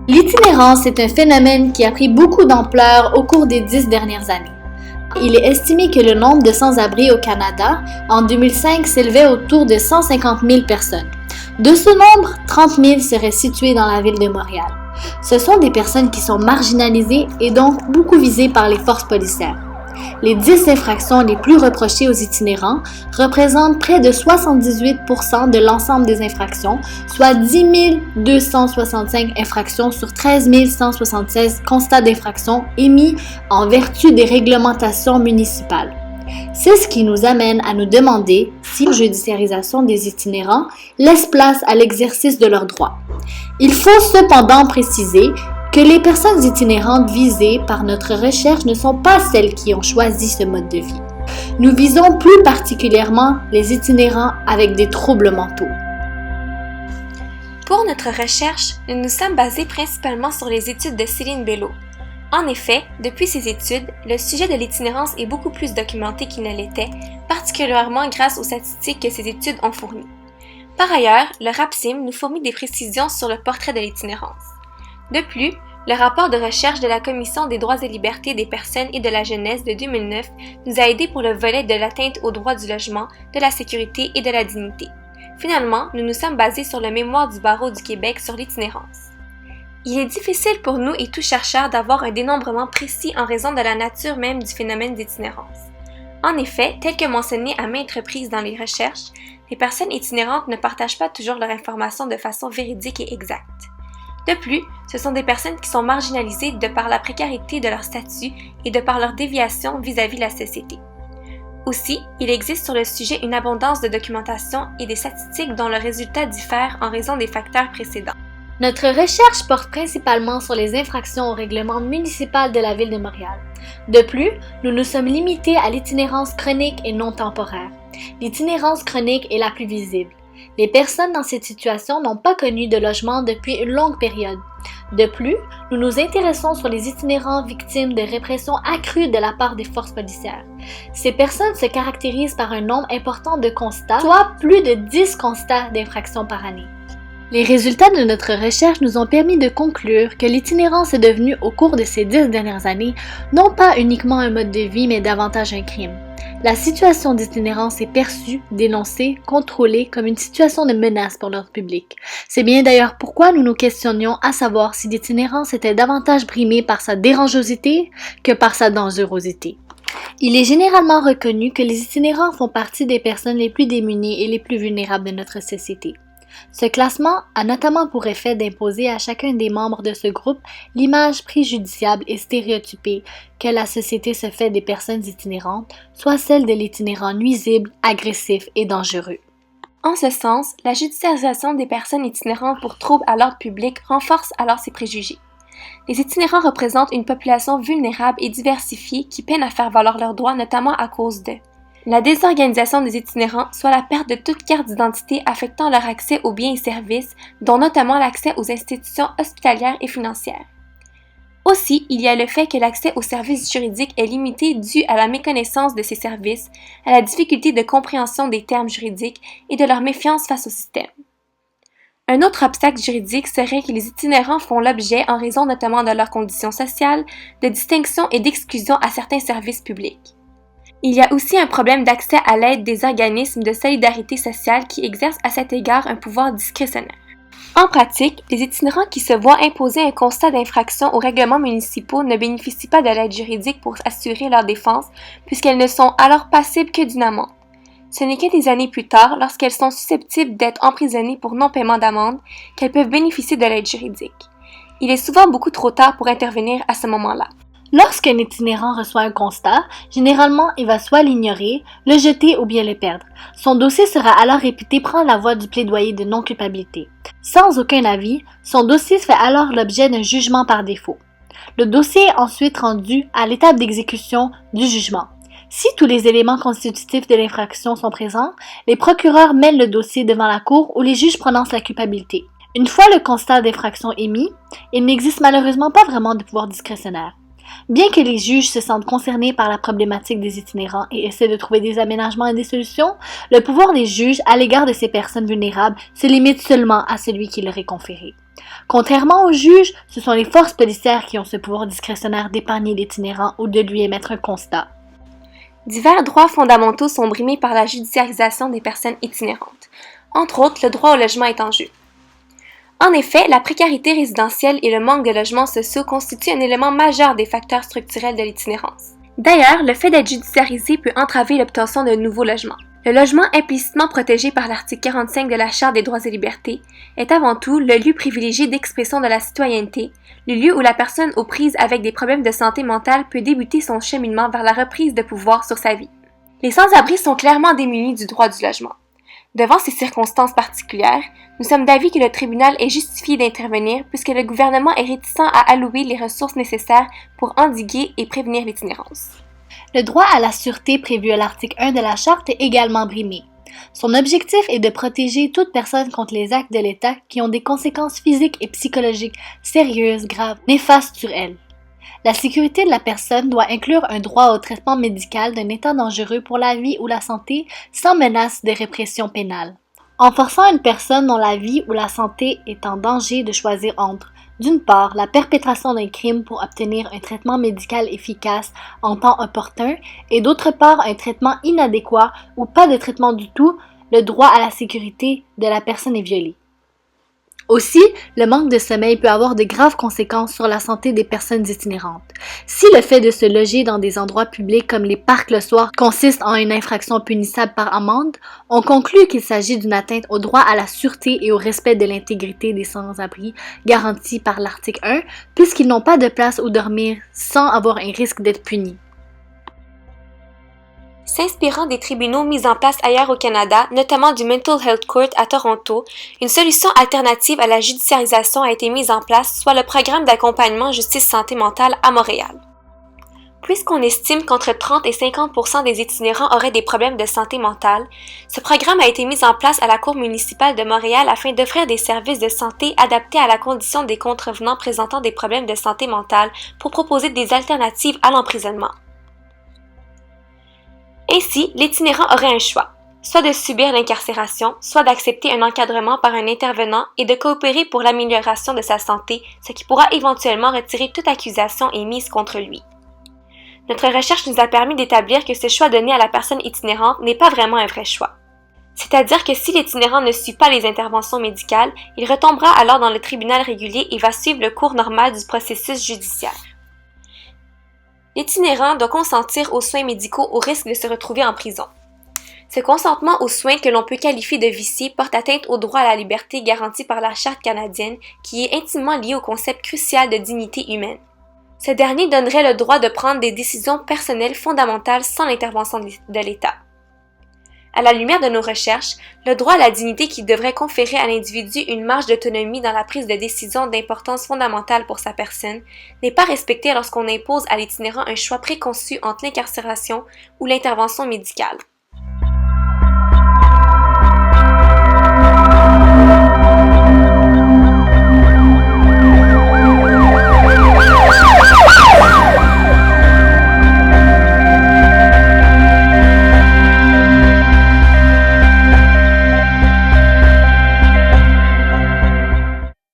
L'itinérance est un phénomène qui a pris beaucoup d'ampleur au cours des 10 dernières années. Il est estimé que le nombre de sans-abri au Canada en 2005 s'élevait autour de 150 000 personnes. De ce nombre, 30 000 seraient situés dans la ville de Montréal. Ce sont des personnes qui sont marginalisées et donc beaucoup visées par les forces policières. Les 10 infractions les plus reprochées aux itinérants représentent près de 78% de l'ensemble des infractions, soit 10 265 infractions sur 13 176 constats d'infraction émis en vertu des réglementations municipales. C'est ce qui nous amène à nous demander si la judiciarisation des itinérants laisse place à l'exercice de leurs droits. Il faut cependant préciser que les personnes itinérantes visées par notre recherche ne sont pas celles qui ont choisi ce mode de vie. Nous visons plus particulièrement les itinérants avec des troubles mentaux. Pour notre recherche, nous nous sommes basés principalement sur les études de Céline Bello. En effet, depuis ces études, le sujet de l'itinérance est beaucoup plus documenté qu'il ne l'était, particulièrement grâce aux statistiques que ces études ont fournies. Par ailleurs, le RAPSIM nous fournit des précisions sur le portrait de l'itinérance. De plus, le rapport de recherche de la Commission des droits et libertés des personnes et de la jeunesse de 2009 nous a aidés pour le volet de l'atteinte aux droits du logement, de la sécurité et de la dignité. Finalement, nous nous sommes basés sur le mémoire du Barreau du Québec sur l'itinérance. Il est difficile pour nous et tout chercheur d'avoir un dénombrement précis en raison de la nature même du phénomène d'itinérance. En effet, tel que mentionné à maintes reprises dans les recherches, les personnes itinérantes ne partagent pas toujours leur information de façon véridique et exacte. De plus, ce sont des personnes qui sont marginalisées de par la précarité de leur statut et de par leur déviation vis-à-vis de la société. Aussi, il existe sur le sujet une abondance de documentation et des statistiques dont le résultat diffère en raison des facteurs précédents. Notre recherche porte principalement sur les infractions au règlement municipal de la Ville de Montréal. De plus, nous nous sommes limités à l'itinérance chronique et non temporaire. L'itinérance chronique est la plus visible. Les personnes dans cette situation n'ont pas connu de logement depuis une longue période. De plus, nous nous intéressons sur les itinérants victimes de répression accrue de la part des forces policières. Ces personnes se caractérisent par un nombre important de constats, soit plus de 10 constats d'infraction par année. Les résultats de notre recherche nous ont permis de conclure que l'itinérance est devenue, au cours de ces 10 dernières années, non pas uniquement un mode de vie, mais davantage un crime. La situation d'itinérance est perçue, dénoncée, contrôlée comme une situation de menace pour l'ordre public. C'est bien d'ailleurs pourquoi nous nous questionnions à savoir si l'itinérance était davantage brimée par sa dérangeosité que par sa dangerosité. Il est généralement reconnu que les itinérants font partie des personnes les plus démunies et les plus vulnérables de notre société. Ce classement a notamment pour effet d'imposer à chacun des membres de ce groupe l'image préjudiciable et stéréotypée que la société se fait des personnes itinérantes, soit celle de l'itinérant nuisible, agressif et dangereux. En ce sens, la judiciarisation des personnes itinérantes pour troubles à l'ordre public renforce alors ces préjugés. Les itinérants représentent une population vulnérable et diversifiée qui peine à faire valoir leurs droits, notamment à cause de la désorganisation des itinérants, soit la perte de toute carte d'identité affectant leur accès aux biens et services, dont notamment l'accès aux institutions hospitalières et financières. Aussi, il y a le fait que l'accès aux services juridiques est limité dû à la méconnaissance de ces services, à la difficulté de compréhension des termes juridiques et de leur méfiance face au système. Un autre obstacle juridique serait que les itinérants font l'objet, en raison notamment de leurs conditions sociales, de distinction et d'exclusion à certains services publics. Il y a aussi un problème d'accès à l'aide des organismes de solidarité sociale qui exercent à cet égard un pouvoir discrétionnaire. En pratique, les itinérants qui se voient imposer un constat d'infraction aux règlements municipaux ne bénéficient pas de l'aide juridique pour assurer leur défense puisqu'elles ne sont alors passibles que d'une amende. Ce n'est que des années plus tard, lorsqu'elles sont susceptibles d'être emprisonnées pour non-paiement d'amende, qu'elles peuvent bénéficier de l'aide juridique. Il est souvent beaucoup trop tard pour intervenir à ce moment-là. Lorsqu'un itinérant reçoit un constat, généralement il va soit l'ignorer, le jeter ou bien le perdre. Son dossier sera alors réputé prendre la voie du plaidoyer de non-culpabilité. Sans aucun avis, son dossier fait alors l'objet d'un jugement par défaut. Le dossier est ensuite rendu à l'étape d'exécution du jugement. Si tous les éléments constitutifs de l'infraction sont présents, les procureurs mènent le dossier devant la cour où les juges prononcent la culpabilité. Une fois le constat d'infraction émis, il n'existe malheureusement pas vraiment de pouvoir discrétionnaire. Bien que les juges se sentent concernés par la problématique des itinérants et essaient de trouver des aménagements et des solutions, le pouvoir des juges à l'égard de ces personnes vulnérables se limite seulement à celui qui leur est conféré. Contrairement aux juges, ce sont les forces policières qui ont ce pouvoir discrétionnaire d'épargner l'itinérant ou de lui émettre un constat. Divers droits fondamentaux sont brimés par la judiciarisation des personnes itinérantes. Entre autres, le droit au logement est en jeu. En effet, la précarité résidentielle et le manque de logements sociaux constituent un élément majeur des facteurs structurels de l'itinérance. D'ailleurs, le fait d'être judiciarisé peut entraver l'obtention de nouveaux logements. Le logement implicitement protégé par l'article 45 de la Charte des droits et libertés est avant tout le lieu privilégié d'expression de la citoyenneté, le lieu où la personne aux prises avec des problèmes de santé mentale peut débuter son cheminement vers la reprise de pouvoir sur sa vie. Les sans-abri sont clairement démunis du droit du logement. Devant ces circonstances particulières, nous sommes d'avis que le tribunal est justifié d'intervenir puisque le gouvernement est réticent à allouer les ressources nécessaires pour endiguer et prévenir l'itinérance. Le droit à la sûreté prévu à l'article 1 de la Charte est également brimé. Son objectif est de protéger toute personne contre les actes de l'État qui ont des conséquences physiques et psychologiques sérieuses, graves, néfastes sur elle. La sécurité de la personne doit inclure un droit au traitement médical d'un état dangereux pour la vie ou la santé sans menace de répression pénale. En forçant une personne dont la vie ou la santé est en danger de choisir entre, d'une part, la perpétration d'un crime pour obtenir un traitement médical efficace en temps opportun et d'autre part un traitement inadéquat ou pas de traitement du tout, le droit à la sécurité de la personne est violé. Aussi, le manque de sommeil peut avoir de graves conséquences sur la santé des personnes itinérantes. Si le fait de se loger dans des endroits publics comme les parcs le soir consiste en une infraction punissable par amende, on conclut qu'il s'agit d'une atteinte au droit à la sûreté et au respect de l'intégrité des sans-abri garantis par l'article 1, puisqu'ils n'ont pas de place où dormir sans avoir un risque d'être punis. S'inspirant des tribunaux mis en place ailleurs au Canada, notamment du Mental Health Court à Toronto, une solution alternative à la judiciarisation a été mise en place, soit le programme d'accompagnement justice santé mentale à Montréal. Puisqu'on estime qu'entre 30 et 50% des itinérants auraient des problèmes de santé mentale, ce programme a été mis en place à la Cour municipale de Montréal afin d'offrir des services de santé adaptés à la condition des contrevenants présentant des problèmes de santé mentale pour proposer des alternatives à l'emprisonnement. Ainsi, l'itinérant aurait un choix, soit de subir l'incarcération, soit d'accepter un encadrement par un intervenant et de coopérer pour l'amélioration de sa santé, ce qui pourra éventuellement retirer toute accusation émise contre lui. Notre recherche nous a permis d'établir que ce choix donné à la personne itinérante n'est pas vraiment un vrai choix. C'est-à-dire que si l'itinérant ne suit pas les interventions médicales, il retombera alors dans le tribunal régulier et va suivre le cours normal du processus judiciaire. L'itinérant doit consentir aux soins médicaux au risque de se retrouver en prison. Ce consentement aux soins que l'on peut qualifier de vicié porte atteinte au droit à la liberté garanti par la Charte canadienne qui est intimement lié au concept crucial de dignité humaine. Ce dernier donnerait le droit de prendre des décisions personnelles fondamentales sans l'intervention de l'État. À la lumière de nos recherches, le droit à la dignité qui devrait conférer à l'individu une marge d'autonomie dans la prise de décisions d'importance fondamentale pour sa personne n'est pas respecté lorsqu'on impose à l'itinérant un choix préconçu entre l'incarcération ou l'intervention médicale.